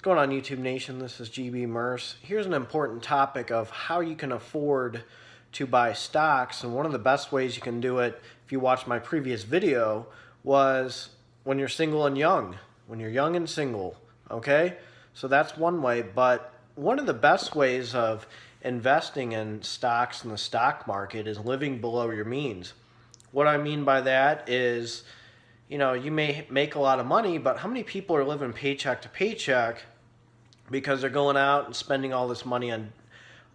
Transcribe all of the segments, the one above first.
What's going on, YouTube Nation? This is GB Merce. Here's an important topic of how you can afford to buy stocks, and one of the best ways you can do it, if you watched my previous video, was when you're single and young. When you're young and single, okay? So that's one way, but one of the best ways of investing in stocks in the stock market is living below your means. What I mean by that is, you may make a lot of money, but how many people are living paycheck to paycheck because they're going out and spending all this money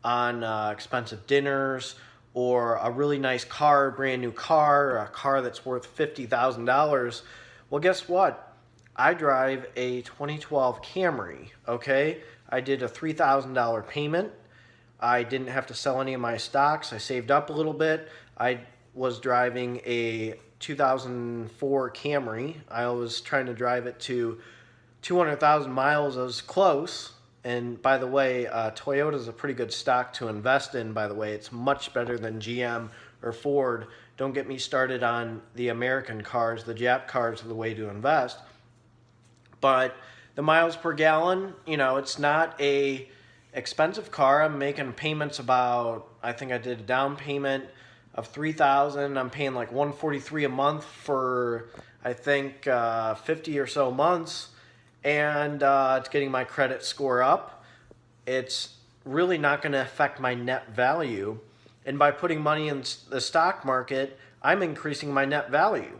on expensive dinners or a really nice car, brand new car, or a car that's worth $50,000? Well, guess what? I drive a 2012 Camry, okay? I did a $3,000 payment. I didn't have to sell any of my stocks. I saved up a little bit. I was driving a 2004 Camry. I was trying to drive it to 200,000 miles. I was close. And by the way, Toyota is a pretty good stock to invest in, by the way. It's much better than GM or Ford. Don't get me started on the American cars. The Jap cars are the way to invest. But the miles per gallon, it's not a expensive car. I'm making payments about, I think I did a down payment of $3,000. I'm paying like $143 a month for, I think, 50 or so months, and it's getting my credit score up. It's really not going to affect my net value, and by putting money in the stock market, I'm increasing my net value.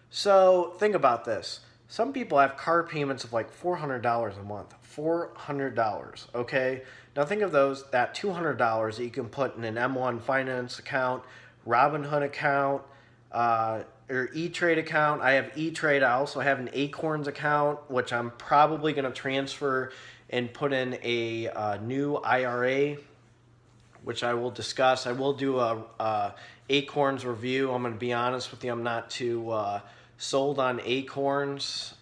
So think about this. Some people have car payments of like $400 a month. $400, okay? Now think of that $200 that you can put in an M1 Finance account, Robinhood account, or E-Trade account. I have E-Trade. I also have an Acorns account, which I'm probably going to transfer and put in a new IRA, which I will discuss. I will do a Acorns review. I'm going to be honest with you. I'm not too sold on Acorns.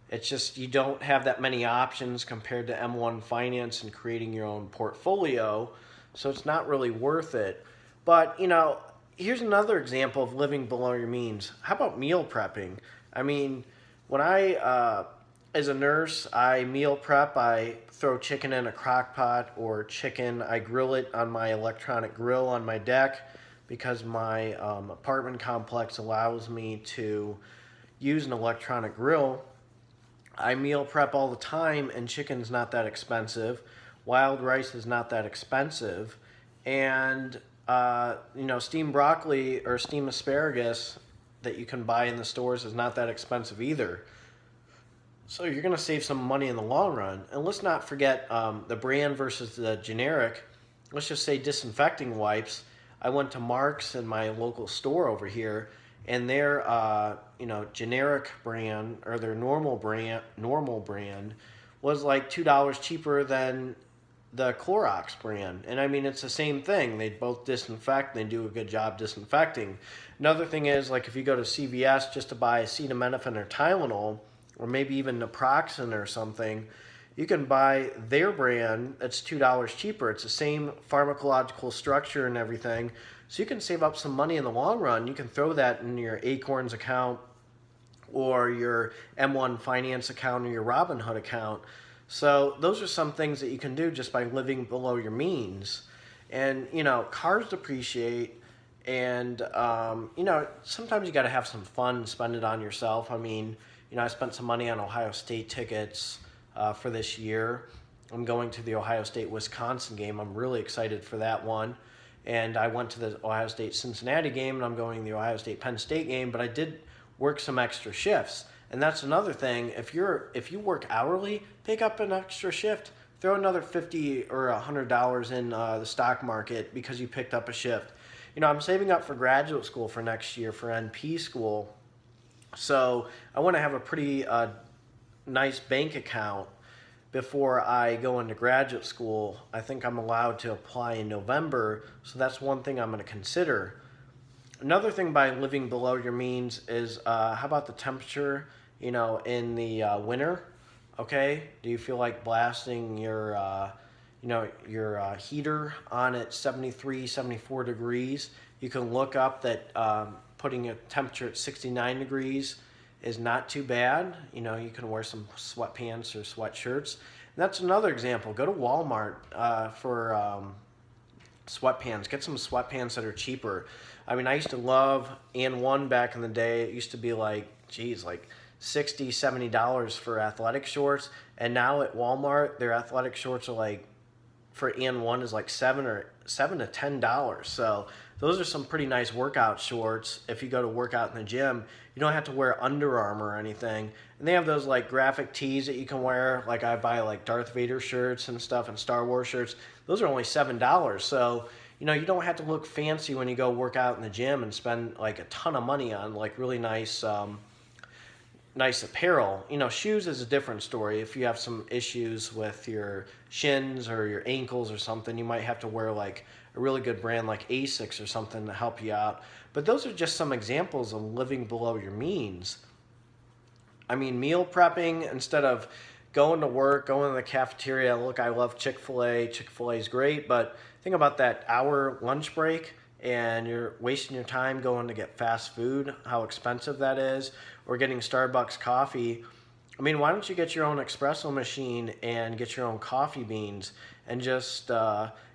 It's just you don't have that many options compared to M1 Finance and creating your own portfolio, so it's not really worth it. But, here's another example of living below your means. How about meal prepping? I mean, when as a nurse, I meal prep. I throw chicken in a crock pot or chicken. I grill it on my electronic grill on my deck because my apartment complex allows me to use an electronic grill. I meal prep all the time, and chicken's not that expensive. Wild rice is not that expensive. And, steamed broccoli or steamed asparagus that you can buy in the stores is not that expensive either. So you're going to save some money in the long run. And let's not forget the brand versus the generic. Let's just say disinfecting wipes. I went to Mark's in my local store over here, and their generic brand or their normal brand was like $2 cheaper than the Clorox brand. And I mean, it's the same thing. They both disinfect. They do a good job disinfecting. Another thing is, like, if you go to CVS just to buy acetaminophen or Tylenol, or maybe even naproxen or something, you can buy their brand that's $2 cheaper. It's the same pharmacological structure and everything. So you can save up some money in the long run. You can throw that in your Acorns account or your M1 Finance account or your Robinhood account. So those are some things that you can do just by living below your means. And, cars depreciate, and, sometimes you got to have some fun and spend it on yourself. I mean, I spent some money on Ohio State tickets for this year. I'm going to the Ohio State-Wisconsin game. I'm really excited for that one. And I went to the Ohio State-Cincinnati game, and I'm going to the Ohio State-Penn State game, but I did work some extra shifts. And that's another thing. If you work hourly, pick up an extra shift. Throw another $50 or $100 in the stock market because you picked up a shift. I'm saving up for graduate school for next year for NP school. So I want to have a pretty nice bank account before I go into graduate school. I think I'm allowed to apply in November, so that's one thing I'm going to consider. Another thing by living below your means is how about the temperature, in the winter? Okay, do you feel like blasting your heater on at 73, 74 degrees? You can look up that putting a temperature at 69 degrees is not too bad. You know, you can wear some sweatpants or sweatshirts. And that's another example. Go to Walmart for sweatpants. Get some sweatpants that are cheaper. I mean, I used to love And1 back in the day. It used to be like, geez, like $60, $70 for athletic shorts. And now at Walmart, their athletic shorts are like, for And1 is like $7 to $10. So those are some pretty nice workout shorts. If you go to work out in the gym, you don't have to wear Under Armour or anything. And they have those like graphic tees that you can wear. Like I buy like Darth Vader shirts and stuff and Star Wars shirts. Those are only $7. So, you know, you don't have to look fancy when you go work out in the gym and spend like a ton of money on like really nice nice apparel. You know, shoes is a different story. If you have some issues with your shins or your ankles or something, you might have to wear like a really good brand like Asics or something to help you out. But those are just some examples of living below your means. I mean, meal prepping, instead of going to work, going to the cafeteria. Look, I love Chick-fil-A. Chick-fil-A is great, but think about that hour lunch break and you're wasting your time going to get fast food, how expensive that is, or getting Starbucks coffee. I mean, why don't you get your own espresso machine and get your own coffee beans and just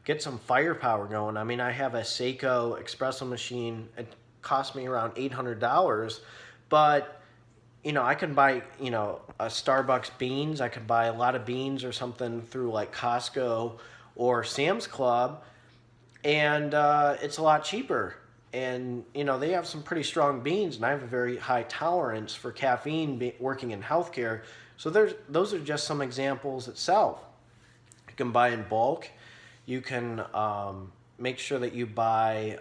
get some firepower going? I mean, I have a Seiko espresso machine. It cost me around $800, but you know, I can buy, you know, a Starbucks beans. I could buy a lot of beans or something through like Costco or Sam's Club, and it's a lot cheaper. And you know, they have some pretty strong beans, and I have a very high tolerance for caffeine working in healthcare. So those are just some examples itself. You can buy in bulk. You can make sure that you buy,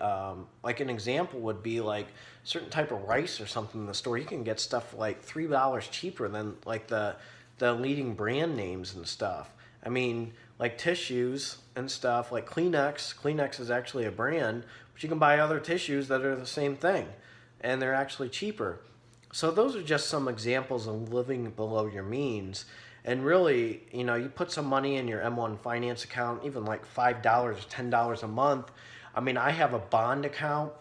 like an example would be like certain type of rice or something in the store. You can get stuff like $3 cheaper than like the leading brand names and stuff. I mean, like tissues and stuff, like Kleenex. Kleenex is actually a brand, but you can buy other tissues that are the same thing, and they're actually cheaper. So those are just some examples of living below your means. And really, you know, you put some money in your M1 finance account, even like $5, $10 a month. I mean, I have a bond account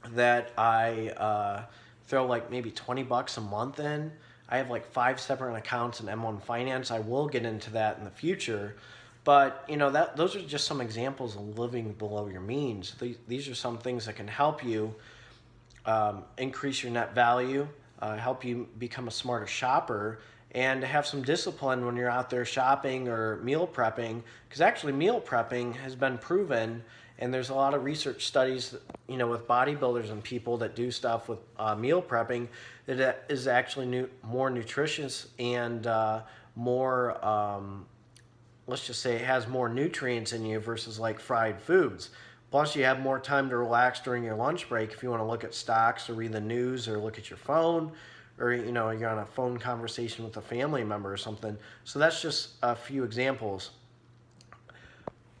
that I throw like maybe $20 a month in. I have like 5 separate accounts in M1 Finance. I will get into that in the future. But, you know, those are just some examples of living below your means. These are some things that can help you increase your net value, help you become a smarter shopper, and to have some discipline when you're out there shopping or meal prepping. Because actually meal prepping has been proven, and there's a lot of research studies, you know, with bodybuilders and people that do stuff with meal prepping, that it is actually more nutritious and more, let's just say it has more nutrients in you versus like fried foods. Plus you have more time to relax during your lunch break if you want to look at stocks or read the news or look at your phone, or you know, you're on a phone conversation with a family member or something. So that's just a few examples.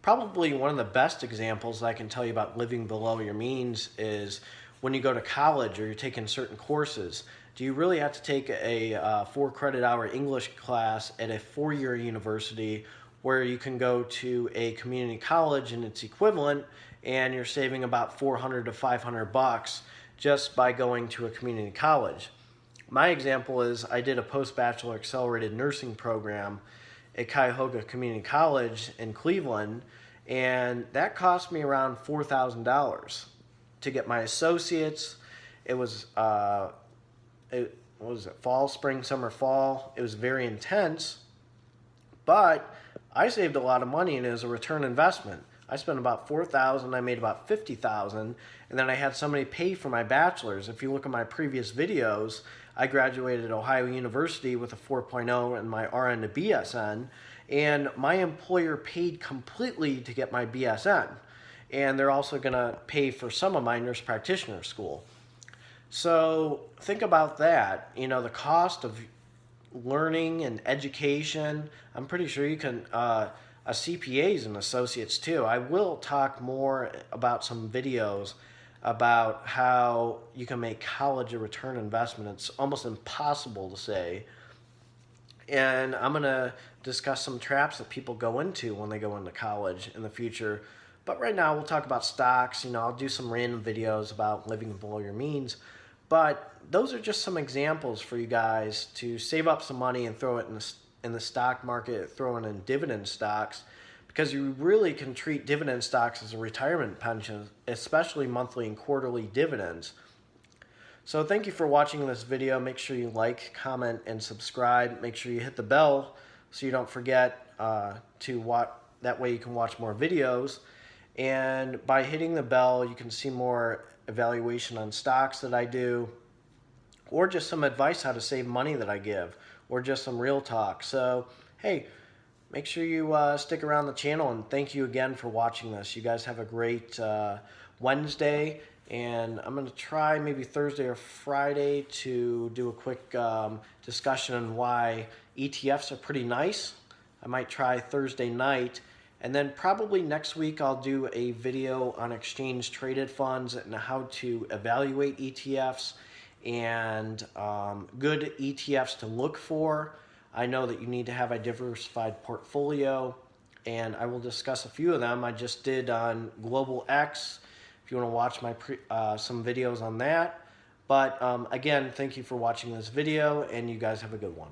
Probably one of the best examples I can tell you about living below your means is when you go to college or you're taking certain courses. Do you really have to take a 4 credit hour English class at a 4-year university where you can go to a community college and its equivalent, and you're saving about $400 to $500 just by going to a community college? My example is I did a post-bachelor accelerated nursing program at Cuyahoga Community College in Cleveland, and that cost me around $4,000 to get my associates. It was what was it, fall, spring, summer, fall. It was very intense, but I saved a lot of money, and it was a return investment. I spent about $4,000, I made about $50,000, and then I had somebody pay for my bachelor's. If you look at my previous videos, I graduated at Ohio University with a 4.0 and my RN to BSN, and my employer paid completely to get my BSN, and they're also going to pay for some of my nurse practitioner school. So think about that. You know, the cost of learning and education. I'm pretty sure you can, CPAs and associates too. I will talk more about some videos about how you can make college a return investment. It's almost impossible to say. And I'm going to discuss some traps that people go into when they go into college in the future. But right now we'll talk about stocks. You know, I'll do some random videos about living below your means. But those are just some examples for you guys to save up some money and throw it in the stock market, throw it in dividend stocks, because you really can treat dividend stocks as a retirement pension, especially monthly and quarterly dividends. So thank you for watching this video. Make sure you like, comment, and subscribe. Make sure you hit the bell so you don't forget to watch. That way you can watch more videos. And by hitting the bell, you can see more evaluation on stocks that I do, or just some advice how to save money that I give, or just some real talk. So, hey, make sure you stick around the channel, and thank you again for watching this. You guys have a great Wednesday, and I'm going to try maybe Thursday or Friday to do a quick discussion on why ETFs are pretty nice. I might try Thursday night, and then probably next week I'll do a video on exchange traded funds and how to evaluate ETFs and good ETFs to look for. I know that you need to have a diversified portfolio, and I will discuss a few of them. I just did on Global X, if you want to watch my some videos on that. But again, thank you for watching this video, and you guys have a good one.